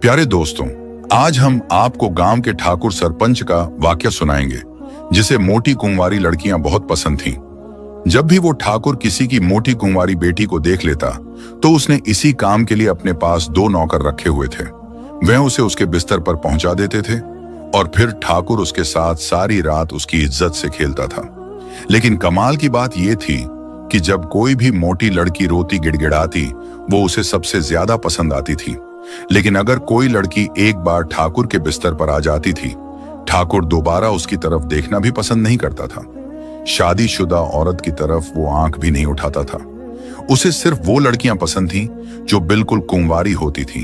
प्यारे दोस्तों, आज हम आपको गांव के ठाकुर सरपंच का वाकया सुनाएंगे जिसे मोटी कुंवारी लड़कियां बहुत पसंद थीं। जब भी वो ठाकुर किसी की मोटी कुंवारी बेटी को देख लेता तो उसने इसी काम के लिए अपने पास 2 नौकर रखे हुए थे। वह उसे उसके बिस्तर पर पहुंचा देते थे और फिर ठाकुर उसके साथ सारी रात उसकी इज्जत से खेलता था। लेकिन कमाल की बात यह थी कि जब कोई भी मोटी लड़की रोती गिड़गिड़ाती वो उसे सबसे ज्यादा पसंद आती थी। लेकिन अगर कोई लड़की एक बार ठाकुर के बिस्तर पर आ जाती थी, ठाकुर दोबारा उसकी तरफ देखना भी पसंद नहीं करता था। शादीशुदा औरत की तरफ वो आंख भी नहीं उठाता था। उसे सिर्फ वो लड़कियां पसंद थीं जो बिल्कुल कुंवारी होती थीं।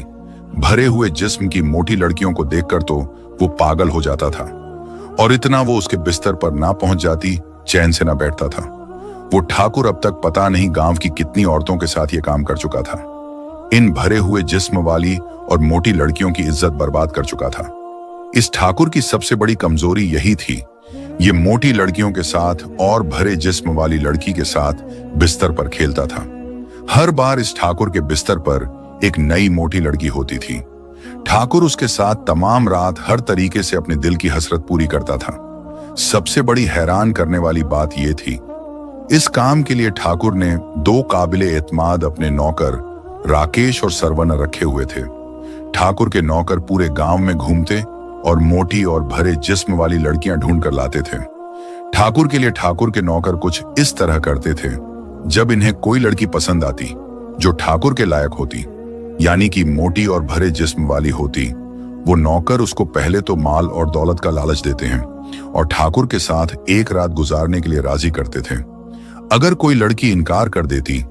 भरे हुए जिस्म की मोटी लड़कियों को देखकर तो वो पागल हो जाता था और इतना वो उसके बिस्तर पर ना पहुंच जाती चैन से ना बैठता था। वो ठाकुर अब तक पता नहीं गांव की कितनी औरतों के साथ ये काम कर चुका था। इन भरे हुए जिस्म वाली और मोटी लड़कियों की इज्जत बर्बाद कर चुका था। इस ठाकुर की सबसे बड़ी कमजोरी यही थी, ये मोटी लड़कियों के साथ और भरे जिस्म वाली लड़की के साथ बिस्तर पर खेलता था। हर बार इस ठाकुर के बिस्तर पर एक नई मोटी लड़की होती थी। ठाकुर उसके साथ तमाम रात हर तरीके से अपने दिल की हसरत पूरी करता था। सबसे बड़ी हैरान करने वाली बात यह थी, इस काम के लिए ठाकुर ने 2 काबिले एतमाद अपने नौकर राकेश और सरवन रखे हुए थे। ठाकुर के नौकर पूरे गांव में घूमते और मोटी और भरे जिस्म वाली लड़कियां ढूंढ कर लाते थे। ठाकुर के लिए ठाकुर के नौकर कुछ इस तरह करते थे, जब इन्हें कोई लड़की पसंद आती जो ठाकुर के लायक होती, यानी कि मोटी और भरे जिस्म वाली होती, वो नौकर उसको पहले तो माल और दौलत का लालच देते हैं और ठाकुर के साथ एक रात गुजारने के लिए राजी करते थे। अगर कोई लड़की इनकार कर देती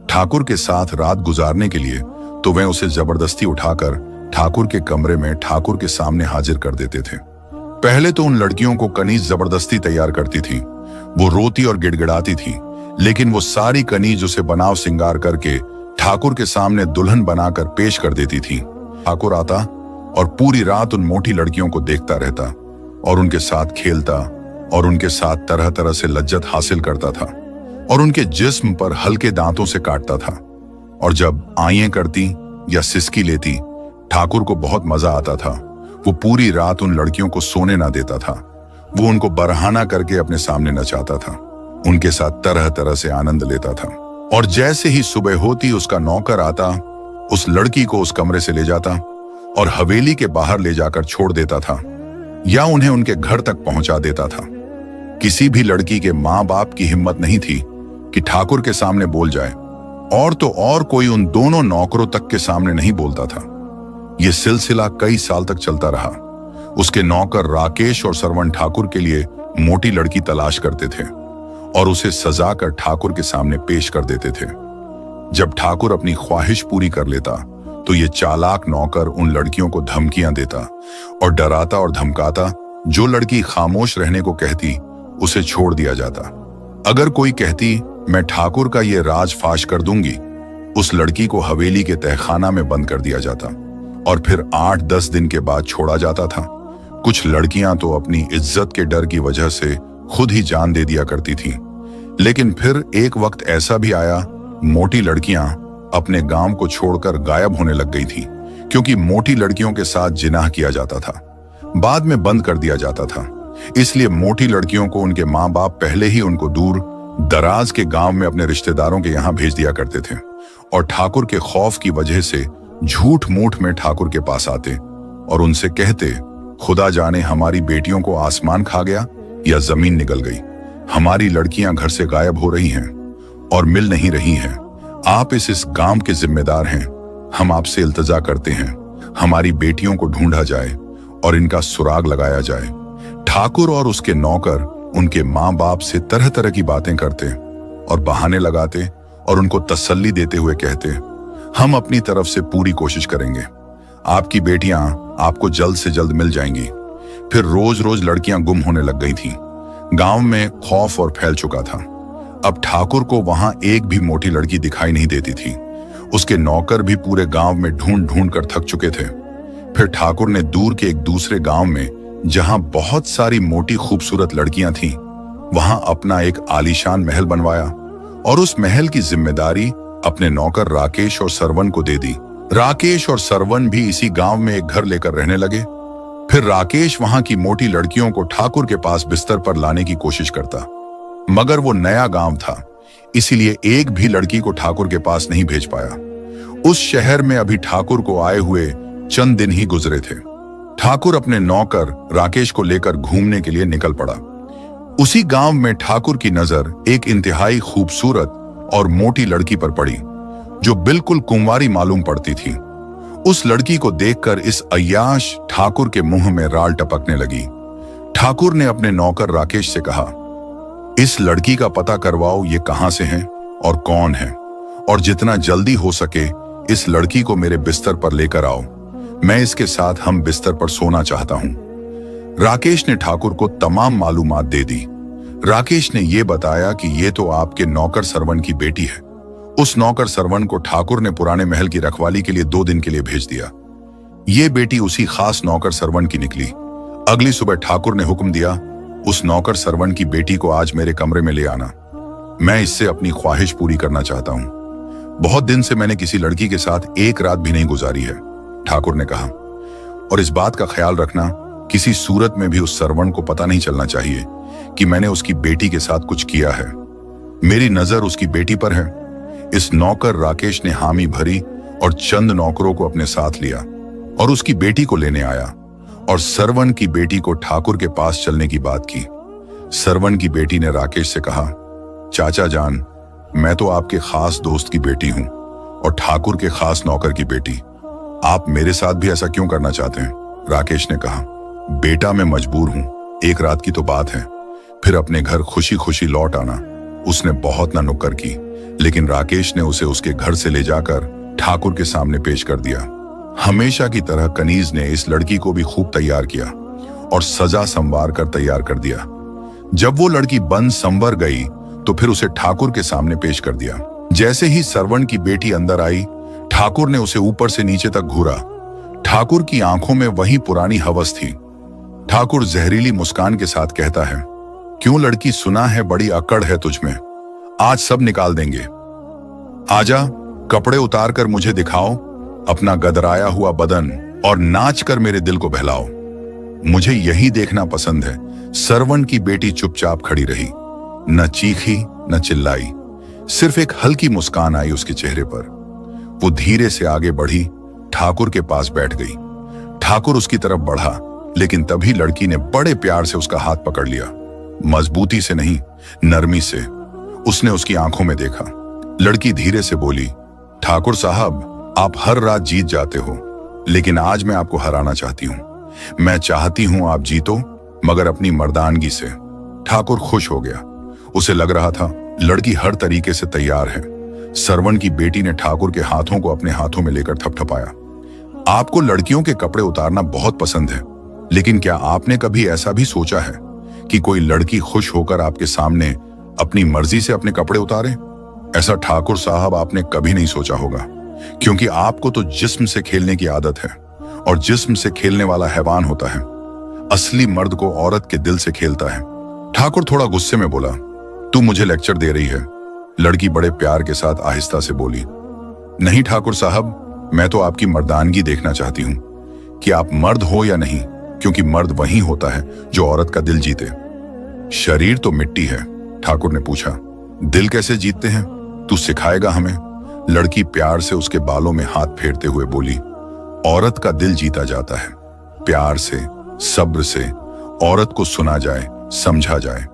ठाकुर के साथ रात गुजारने के लिए, तो वह उसे जबरदस्ती उठाकर ठाकुर के कमरे में ठाकुर के सामने हाजिर कर देते थे। पहले तो उन लड़कियों को कनीज जबरदस्ती तैयार करती थी। वो रोती और गिड़गिड़ाती थी, लेकिन वो सारी कनीज उसे बनाव सिंगार करके ठाकुर के सामने दुल्हन बनाकर पेश कर देती थी। ठाकुर आता और पूरी रात उन मोटी लड़कियों को देखता रहता और उनके साथ खेलता और उनके साथ तरह तरह से लज्जत हासिल करता था और उनके जिस्म पर हल्के दांतों से काटता था। और जब आइएं करती या सिसकी लेती, ठाकुर को बहुत मजा आता था। वो पूरी रात उन लड़कियों को सोने ना देता था। वो उनको बरहाना करके अपने सामने नचाता था, उनके साथ तरह तरह से आनंद लेता था। और जैसे ही सुबह होती उसका नौकर आता, उस लड़की को उस कमरे से ले जाता और हवेली के बाहर ले जाकर छोड़ देता था या उन्हें उनके घर तक पहुंचा देता था। किसी भी लड़की के माँ बाप की हिम्मत नहीं थी कि ठाकुर के सामने बोल जाए, और तो और कोई उन दोनों नौकरों तक के सामने नहीं बोलता था। यह सिलसिला कई साल तक चलता रहा। उसके नौकर राकेश और सरवन ठाकुर के लिए मोटी लड़की तलाश करते थे और उसे सजा कर ठाकुर के सामने पेश कर देते थे। जब ठाकुर अपनी ख्वाहिश पूरी कर लेता तो ये चालाक नौकर उन लड़कियों को धमकियां देता और डराता और धमकाता। जो लड़की खामोश रहने को कहती उसे छोड़ दिया जाता। अगर कोई कहती मैं ठाकुर का ये राज फाश कर दूंगी, उस लड़की को हवेली के तहखाना में बंद कर दिया जाता और फिर 8-10 दिन के बाद छोड़ा जाता था। कुछ लड़कियां तो अपनी इज्जत के डर की वजह से खुद ही जान दे दिया करती थीं। लेकिन फिर एक वक्त ऐसा भी आया, मोटी लड़कियां अपने गांव को छोड़कर गायब होने लग गई थीं, क्योंकि मोटी लड़कियों के साथ जिनाह किया जाता था, बाद में बंद कर दिया जाता था। इसलिए मोटी लड़कियों को उनके माँ बाप पहले ही उनको दूर दराज के गांव में अपने रिश्तेदारों के यहाँ भेज दिया करते थे और ठाकुर के खौफ की वजह से झूठ मूठ में ठाकुर के पास आते और उनसे कहते, खुदा जाने हमारी बेटियों को आसमान खा गया या जमीन निगल गई। हमारी लड़कियां घर से गायब हो रही हैं और मिल नहीं रही हैं। आप इस गांव के जिम्मेदार हैं। हम आपसे इल्तजा करते हैं, हमारी बेटियों को ढूंढा जाए और इनका सुराग लगाया जाए। ठाकुर और उसके नौकर उनके माँ बाप से तरह तरह की बातें करते और बहाने लगाते और उनको तसल्ली देते हुए कहते, हम अपनी तरफ से पूरी कोशिश करेंगे, आपकी बेटियां आपको जल्द से जल्द मिल जाएंगी। फिर रोज रोज लड़कियां गुम होने लग गई थीं। गांव में खौफ और फैल चुका था। अब ठाकुर को वहां एक भी मोटी लड़की दिखाई नहीं देती थी। उसके नौकर भी पूरे गांव में ढूंढ ढूंढ कर थक चुके थे। फिर ठाकुर ने दूर के एक दूसरे गांव में, जहां बहुत सारी मोटी खूबसूरत लड़कियां थीं, वहां अपना एक आलीशान महल बनवाया और उस महल की जिम्मेदारी अपने नौकर राकेश और सरवन को दे दी, राकेश और सरवन भी इसी गांव में एक घर लेकर रहने लगे। फिर राकेश वहां की मोटी लड़कियों को ठाकुर के पास बिस्तर पर लाने की कोशिश करता, मगर वो नया गांव था, इसीलिए एक भी लड़की को ठाकुर के पास नहीं भेज पाया। उस शहर में अभी ठाकुर को आए हुए चंद दिन ही गुजरे थे। ठाकुर अपने नौकर राकेश को लेकर घूमने के लिए निकल पड़ा। उसी गांव में ठाकुर की नजर एक इंतहाई खूबसूरत और मोटी लड़की पर पड़ी, जो बिल्कुल कुंवारी मालूम पड़ती थी। उस लड़की को देखकर इस अय्याश ठाकुर के मुंह में राल टपकने लगी। ठाकुर ने अपने नौकर राकेश से कहा, इस लड़की का पता करवाओ, ये कहां से है और कौन है, और जितना जल्दी हो सके इस लड़की को मेरे बिस्तर पर लेकर आओ। मैं इसके साथ हम बिस्तर पर सोना चाहता हूं। राकेश ने ठाकुर को तमाम मालूमात दे दी। राकेश ने यह बताया कि ये तो आपके नौकर सरवन की बेटी है। उस नौकर सरवन को ठाकुर ने पुराने महल की रखवाली के लिए 2 दिन के लिए भेज दिया। ये बेटी उसी खास नौकर सरवन की निकली। अगली सुबह ठाकुर ने हुक्म दिया, उस नौकर सरवन की बेटी को आज मेरे कमरे में ले आना। मैं इससे अपनी ख्वाहिश पूरी करना चाहता हूं। बहुत दिन से मैंने किसी लड़की के साथ एक रात भी नहीं गुजारी है, ठाकुर ने कहा। और इस बात का ख्याल रखना, किसी सूरत में भी उस सरवन को पता नहीं चलना चाहिए कि मैंने उसकी बेटी के साथ कुछ किया है। मेरी नजर उसकी बेटी पर है। इस नौकर राकेश ने हामी भरी और चंद नौकरों को अपने साथ लिया और उसकी बेटी को लेने आया और सरवन की बेटी को ठाकुर के पास चलने की बात की। सरवन की बेटी ने राकेश से कहा, चाचा जान, मैं तो आपके खास दोस्त की बेटी हूं और ठाकुर के खास नौकर की बेटी। आप मेरे साथ भी ऐसा क्यों करना चाहते हैं? राकेश ने कहा, बेटा मैं मजबूर हूं, एक रात की तो बात है, फिर अपने घर खुशी खुशी लौट आना। उसने बहुत ना नुक्कर की, लेकिन राकेश ने उसे उसके घर से ले जाकर ठाकुर के सामने पेश कर दिया। हमेशा की तरह कनीज ने इस लड़की को भी खूब तैयार किया और सजा संवार कर तैयार कर दिया। जब वो लड़की बन संवर गई तो फिर उसे ठाकुर के सामने पेश कर दिया। जैसे ही सरवन की बेटी अंदर आई, ठाकुर ने उसे ऊपर से नीचे तक घूरा। ठाकुर की आंखों में वही पुरानी हवस थी। ठाकुर जहरीली मुस्कान के साथ कहता है, क्यों लड़की, सुना है बड़ी अकड़ है तुझमें, आज सब निकाल देंगे। आजा, कपड़े उतार कर मुझे दिखाओ अपना गदराया हुआ बदन और नाच कर मेरे दिल को बहलाओ। मुझे यही देखना पसंद है। सरवन की बेटी चुपचाप खड़ी रही, न चीखी न चिल्लाई, सिर्फ एक हल्की मुस्कान आई उसके चेहरे पर। वो धीरे से आगे बढ़ी, ठाकुर के पास बैठ गई। ठाकुर उसकी तरफ बढ़ा, लेकिन तभी लड़की ने बड़े प्यार से उसका हाथ पकड़ लिया। मजबूती से नहीं, नरमी से। उसने उसकी आंखों में देखा। लड़की धीरे से बोली, ठाकुर साहब, आप हर रात जीत जाते हो, लेकिन आज मैं आपको हराना चाहती हूं। मैं चाहती हूं आप जीतो, मगर अपनी मर्दानगी से। ठाकुर खुश हो गया। उसे लग रहा था लड़की हर तरीके से तैयार है। सरवन की बेटी ने ठाकुर के हाथों को अपने हाथों में लेकर थपथपाया। आपको लड़कियों के कपड़े उतारना बहुत पसंद है, लेकिन क्या आपने कभी ऐसा भी सोचा है कि कोई लड़की खुश होकर आपके सामने अपनी मर्जी से अपने कपड़े उतारे? ऐसा ठाकुर साहब आपने कभी नहीं सोचा होगा, क्योंकि आपको तो जिस्म से खेलने की आदत है, और जिस्म से खेलने वाला हैवान होता है। असली मर्द को औरत के दिल से खेलता है। ठाकुर थोड़ा गुस्से में बोला, तू मुझे लेक्चर दे रही है? लड़की बड़े प्यार के साथ आहिस्ता से बोली, नहीं ठाकुर साहब, मैं तो आपकी मर्दानगी देखना चाहती हूं कि आप मर्द हो या नहीं, क्योंकि मर्द वही होता है जो औरत का दिल जीते। शरीर तो मिट्टी है, ठाकुर ने पूछा, दिल कैसे जीतते हैं? तू सिखाएगा हमें? लड़की प्यार से उसके बालों में हाथ फेरते हुए बोली, औरत का दिल जीता जाता है प्यार से, सब्र से। औरत को सुना जाए, समझा जाए।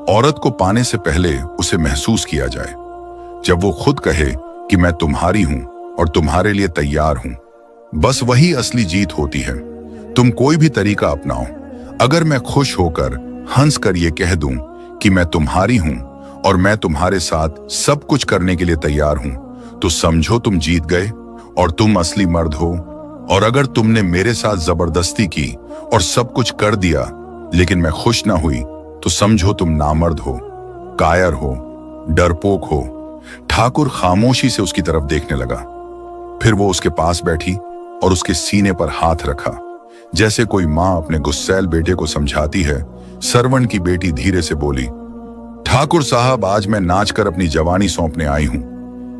औरत को पाने से पहले उसे महसूस किया जाए। जब वो खुद कहे कि मैं तुम्हारी हूं और तुम्हारे लिए तैयार हूं, बस वही असली जीत होती है। तुम कोई भी तरीका अपनाओ, अगर मैं खुश होकर हंस कर ये कह दूं कि मैं तुम्हारी हूं और मैं तुम्हारे साथ सब कुछ करने के लिए तैयार हूं, तो समझो तुम जीत गए और तुम असली मर्द हो। और अगर तुमने मेरे साथ जबरदस्ती की और सब कुछ कर दिया, लेकिन मैं खुश ना हुई, तो समझो तुम नामर्द हो, कायर हो, डरपोक हो। ठाकुर खामोशी से उसकी तरफ देखने लगा। फिर वो उसके पास बैठी और उसके सीने पर हाथ रखा, जैसे कोई माँ अपने गुस्सैल बेटे को समझाती है। सरवन की बेटी धीरे से बोली, ठाकुर साहब, आज मैं नाच कर अपनी जवानी सौंपने आई हूं,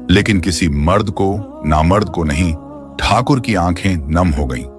लेकिन किसी मर्द को, नामर्द को नहीं, ठाकुर की आंखें नम हो गईं।